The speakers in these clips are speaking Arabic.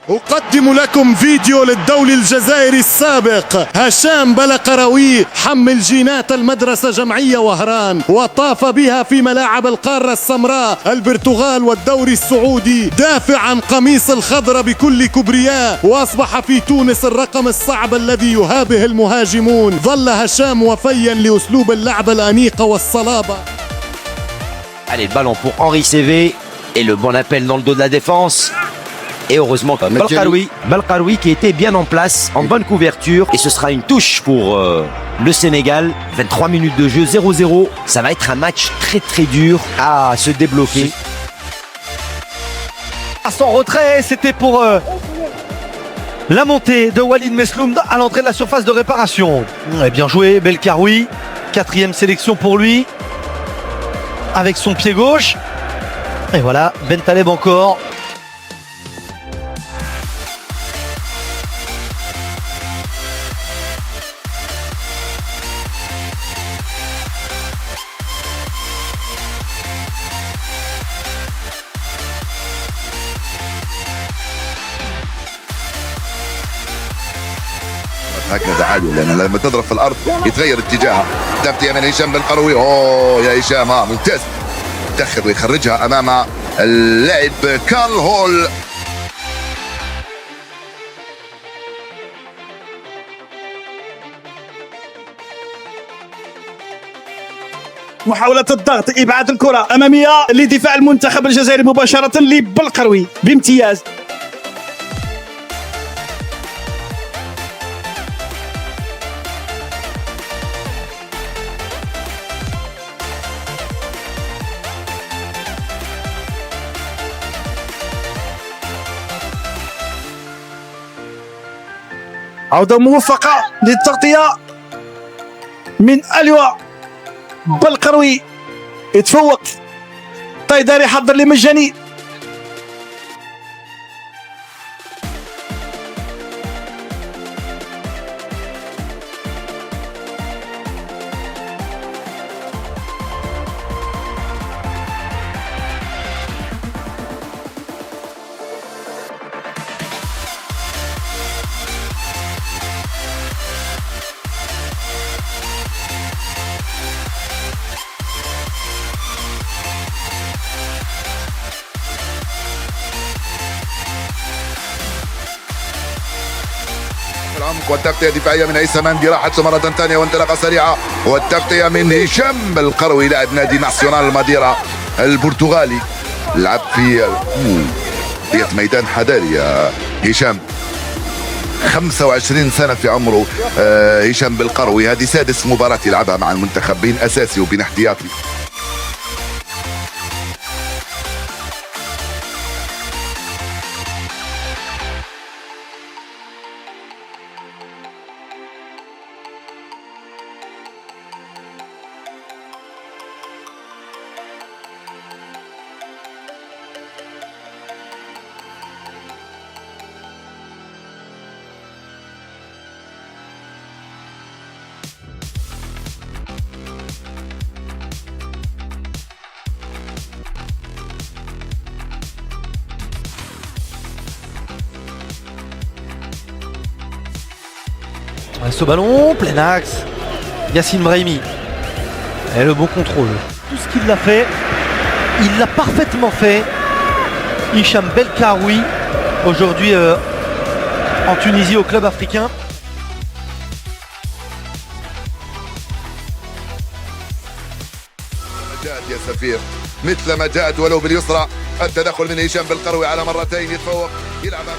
أقدم لكم فيديو للدولي الجزائري السابق هشام بلقروي، حمل جينات المدرسة جمعية وهران وطاف بها في ملاعب القارة السمراء البرتغال والدوري السعودي دافعا قميص الخضر بكل كبرياء، وأصبح في تونس الرقم الصعب الذي يهابه المهاجمون. ظل هشام وفيا لأسلوب اللعب الأنيق والصلابة. Allez, le ballon pour Henri CV et le bon appel dans le dos de la défense. Et heureusement, Belkaroui qui était bien en place, en bonne couverture. Et ce sera une touche pour le Sénégal. 23 minutes de jeu, 0-0. Ça va être un match très très dur à se débloquer. À son retrait, c'était pour la montée de Walid Mesloum à l'entrée de la surface de réparation. Bien joué, Belkaroui. 4e sélection pour lui. Avec son pied gauche. Et voilà, Bentaleb encore. هكذا عالي، لان لما تضرب في الارض يتغير اتجاهها. تفتيه من هشام بلقروي. اوه يا هشام، ممتاز، يتاخر ويخرجها امام اللاعب كارل هول. محاولة الضغط، إبعاد الكرة أمامية لدفاع المنتخب الجزائري مباشرة لبلقروي بامتياز. عودة موفقة للتغطية من اللواء بلقروي، يتفوق طيداري، حضر لمجاني. العمق والتغطية دفاعية من عيسى مندي، راحت مرة ثانية وانطلاقة سريعة، والتغطية من هشام بلقروي لاعب نادي ناسيونال الماديرا البرتغالي. لعب في ميدان حداري يا هشام، 25 سنة في عمره. هشام بلقروي هذه 6 مباراة يلعبها مع المنتخب، بين أساسي وبين احتياطي. Ce ballon, plein axe, Yassine Brahimi. Et le bon contrôle. Tout ce qu'il a fait, il l'a parfaitement fait. Hicham Belkaroui, aujourd'hui en Tunisie au club africain. يا سفير مثل ما جاءت ولو باليسرى. التدخل من هشام بلقروي على مرتين، يتفوق، يلعب مع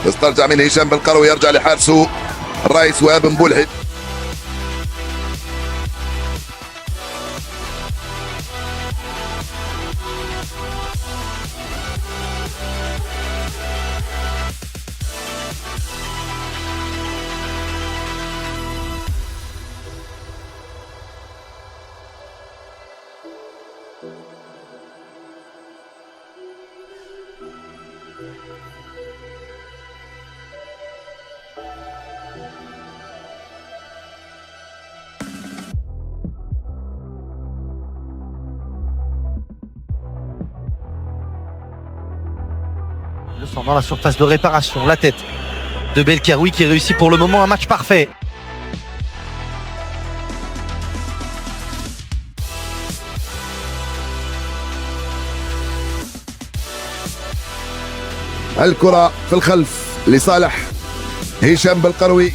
استرجع من هشام بالقروي، يرجع لحارسه الرئيس وهاب مبولحي. Le sang dans la surface de réparation, la tête de Belkaroui qui réussit pour le moment un match parfait. الكرة في الخلف لصالح هشام بالقروي.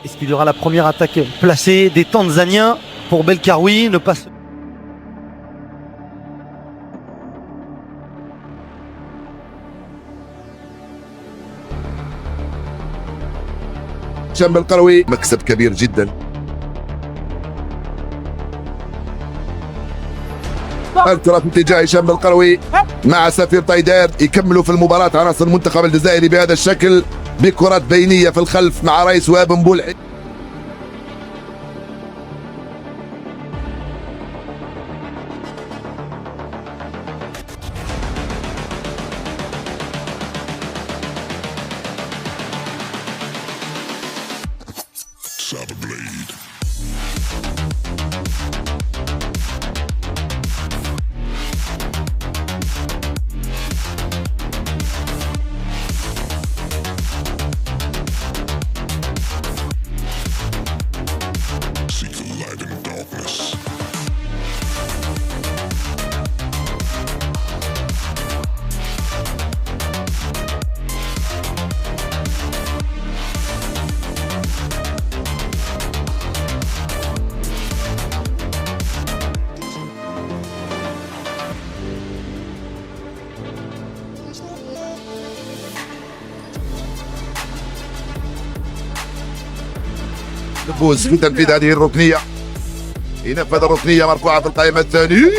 Est-ce qu'il y aura la première attaque placée des Tanzaniens pour Belkaroui? Ne pas se... هشام بالقروي مكسب كبير جدا. الكرة في اتجاه هشام بالقروي مع سفير طيدار، يكملوا في المباراة عناصر المنتخب الجزائري بهذا الشكل بكرة بينية في الخلف مع رئيس وهاب مبولحي. يفوز في تنفيذ هذه الركنية، ينفذ الركنية مرفوعة في القائمة الثانية.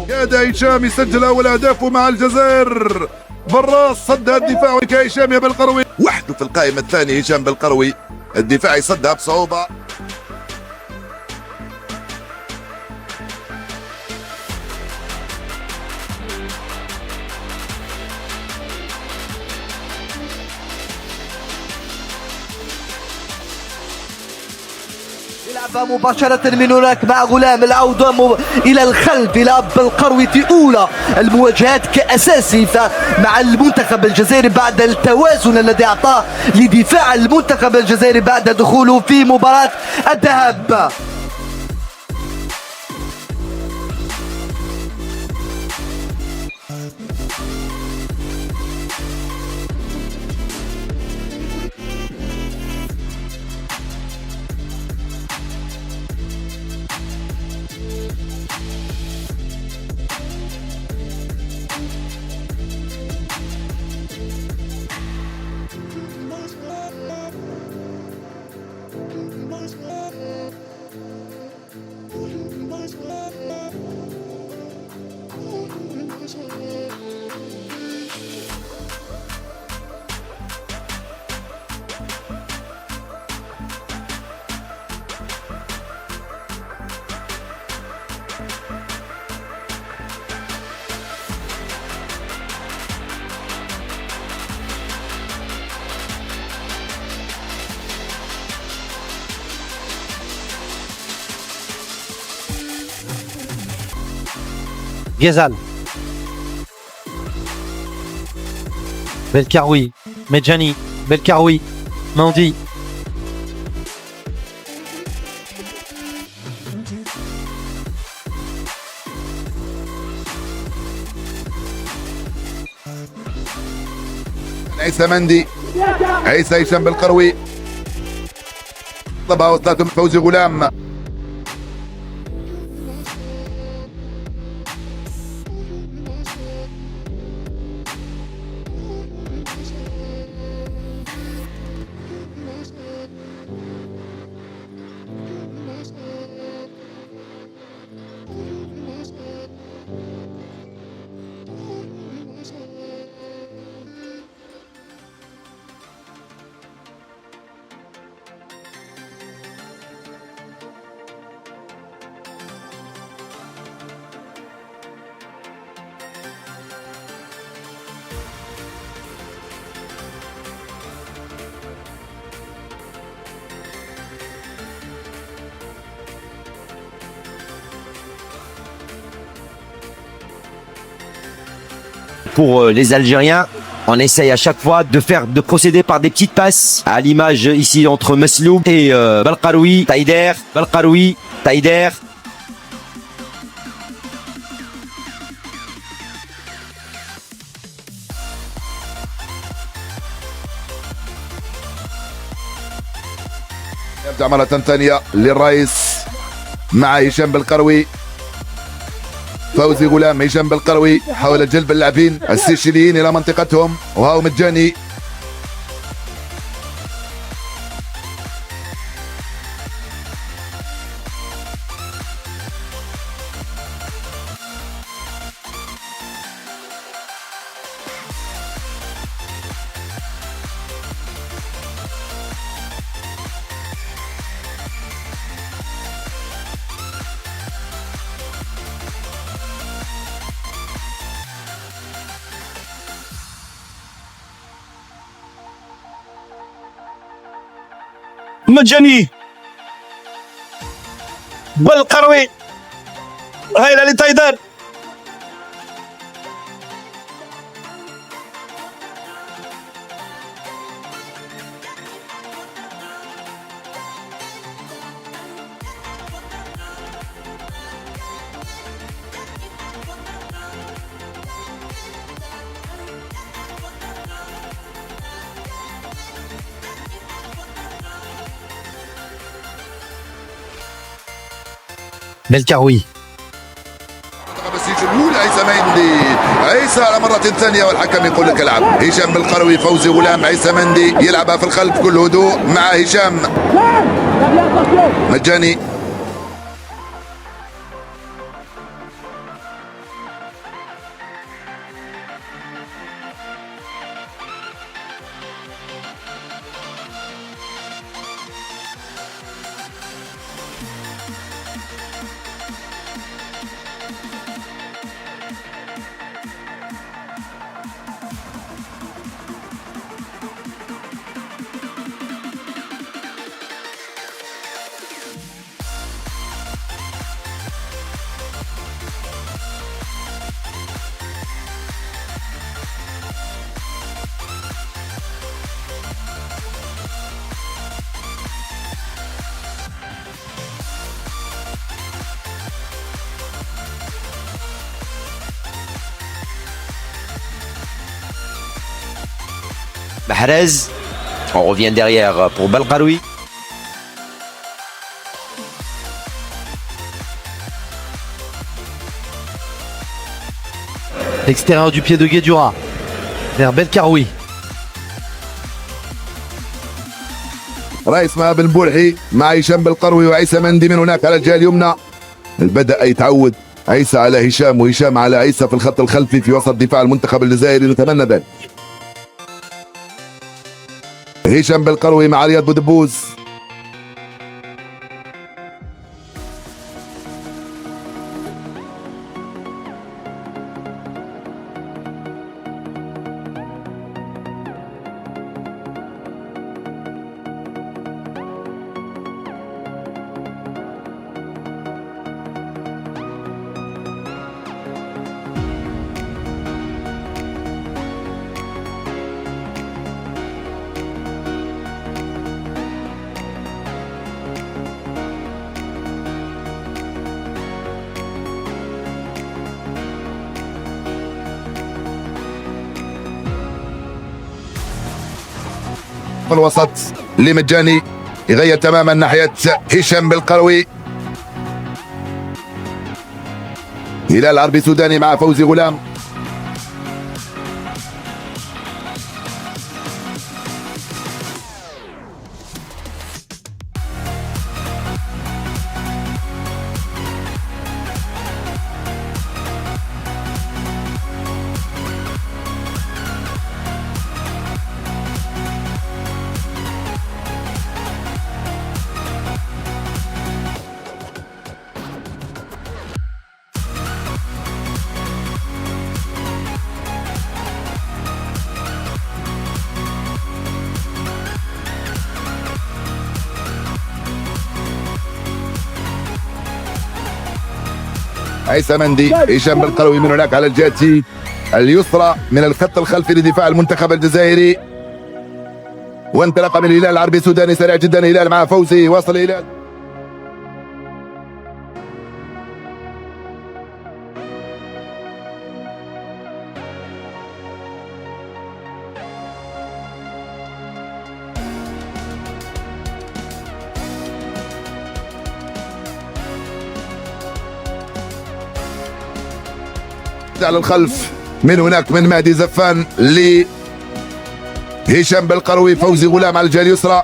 كاد هشام يسجل أول أهدافه مع الجزائر. براس صدها الدفاع كهشام يا بالقروي، وحده في القائمة الثانية هشام بالقروي، الدفاع يصدها بصعوبة. يلعب مباشرة من هناك مع غلام، العودة إلى الخلف. يلعب بالقروي في أولى المواجهات كأساسي مع المنتخب الجزائري بعد التوازن الذي أعطاه لدفاع المنتخب الجزائري بعد دخوله في مباراة الذهاب. Ghezal. Belkaroui. Medjani. Belkaroui. Mandi. عيسى مندي، عيسى هشام بالقروي، طلبها وصلت من فوزي غلام. Pour les Algériens, on essaye à chaque fois de procéder par des petites passes, à l'image ici entre Mesloum et Belkaroui, Taider, Belkaroui, Taider. يرجع مرة ثانية للرئيس مع هشام بالقروي. فوزي غلام، هشام بالقروي حاول جلب اللاعبين السيشيليين الى منطقتهم، وهاو مجاني. مجاني بالقروي، هايله لتايدر. Belkaroui. بس يقول عيسى مندي، عيسى على مرة ثانية والحكم يقول لك العب. هشام بالقروي، فوزي غلام، عيسى مندي يلعبها في الخلف بكل هدوء مع هشام مجاني. Mahrez, on revient derrière pour Belkaroui. L'extérieur du pied de Guedjura vers Belkaroui. رئيس مع بن بورحي مع هشام بالقروي وعيسى مندي من هناك على الجهه اليمنى. بدأ يتعود عيسى على هشام وهشام على عيسى في الخط الخلفي في وسط دفاع المنتخب الجزائري، نتمنى ذلك. هشام بالقروي مع رياض بودبوز. في الوسط لمجاني يغير تماما ناحية هشام بالقروي. هلال العربي السوداني مع فوزي غلام. عيسى مندي، هشام بالقروي من هناك على الجهة اليسرى من الخط الخلفي لدفاع المنتخب الجزائري. وانطلق من الهلال العربي السوداني سريع جدا. الهلال مع فوزي، وصل الهلال على الخلف من هناك من مهدي زفان لهشام بالقروي. فوزي غلام على الجهة اليسرى.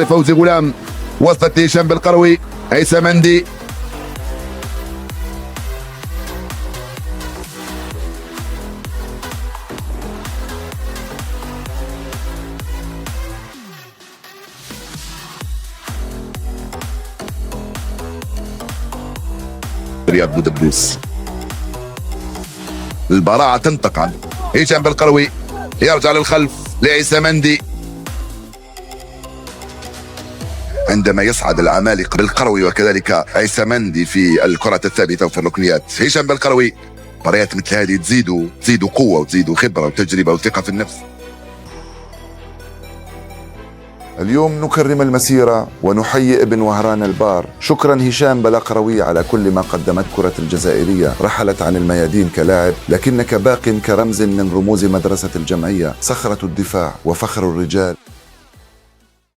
فوزي غلام، وصلت لهشام بالقروي. عيسى مندي، رياض بودبوس. البراعة تنطق عنه. هشام بالقروي يرجع للخلف لعيسى مندي. عندما يصعد العمالقة بالقروي وكذلك عيسى مندي في الكرة الثابتة وفي الركنيات. هشام بالقروي، مباريات مثل هذه تزيدوا قوة وتزيدوا خبرة وتجربة وثقة في النفس. اليوم نكرم المسيرة ونحيي ابن وهران البار. شكرا هشام بلقروي على كل ما قدمت كرة الجزائرية. رحلت عن الميادين كلاعب، لكنك باق كرمز من رموز مدرسة الجمعية، صخرة الدفاع وفخر الرجال.